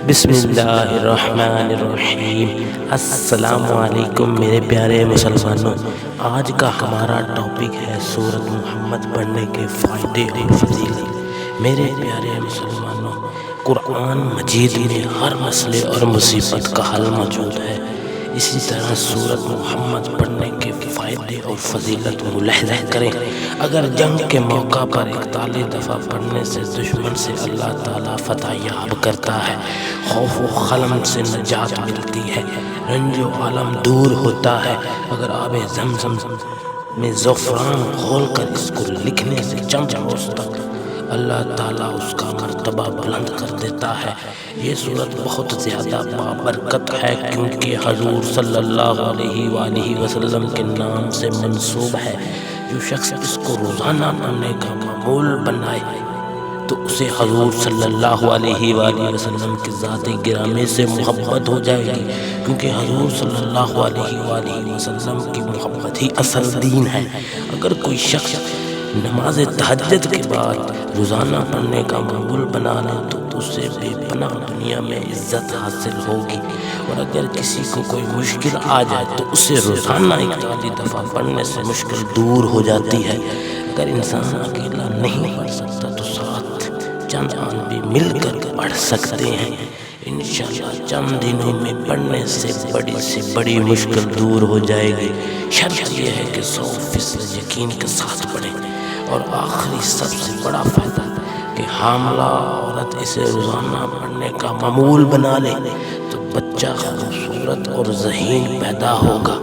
بسم اللہ الرحمن الرحیم۔ السلام علیکم میرے پیارے مسلمانوں، آج کا ہمارا ٹاپک ہے سورۃ محمد پڑھنے کے فائدے اور فضیلت۔ میرے پیارے مسلمانوں، قرآن مجید میں ہر مسئلے اور مصیبت کا حل موجود ہے۔ اسی طرح سورۃ محمد پڑھنے کے فائدے اور فضیلت ملاحظہ کریں۔ اگر جنگ کے موقع پر 41 دفعہ پڑھنے سے دشمن سے اللہ تعالیٰ فتح یاب کرتا ہے، خوف و خلم سے نجات ملتی ہے، رنج و عالم دور ہوتا ہے۔ اگر آب زمزم میں زعفران گھول کر اس کو لکھنے سے چند روز تک اللہ تعالیٰ اس کا مرتبہ بلند کر دیتا ہے۔ یہ سورت بہت زیادہ بابرکت ہے کیونکہ حضور صلی اللہ علیہ وآلہ وسلم کے نام سے منسوب ہے۔ جو شخص اس کو روزانہ پڑھنے کا معمول بنائے تو اسے حضور صلی اللہ علیہ وآلہ وسلم کی ذات گرامی سے محبت ہو جائے گی، کیونکہ حضور صلی اللہ علیہ وآلہ وسلم کی محبت ہی اصل دین ہے۔ اگر کوئی شخص نماز تہجد کے بعد روزانہ پڑھنے کا معمول بنا لے تو اسے بے پناہ دنیا میں عزت حاصل ہوگی، اور اگر کسی کو کوئی مشکل آ جائے تو اسے روزانہ 41 دفعہ پڑھنے سے مشکل دور ہو جاتی ہے۔ اگر انسان اکیلا نہیں پڑھ سکتا تو ساتھ چند آدمی مل کر پڑھ سکتے ہیں۔ انشاءاللہ چند دنوں میں پڑھنے سے بڑی مشکل دور ہو جائے گی۔ شرط یہ ہے کہ 100% یقین کے ساتھ پڑھیں۔ اور آخری سب سے بڑا فائدہ کہ حاملہ عورت اسے روزانہ پڑھنے کا معمول بنا لے تو بچہ خوبصورت اور ذہین پیدا ہوگا۔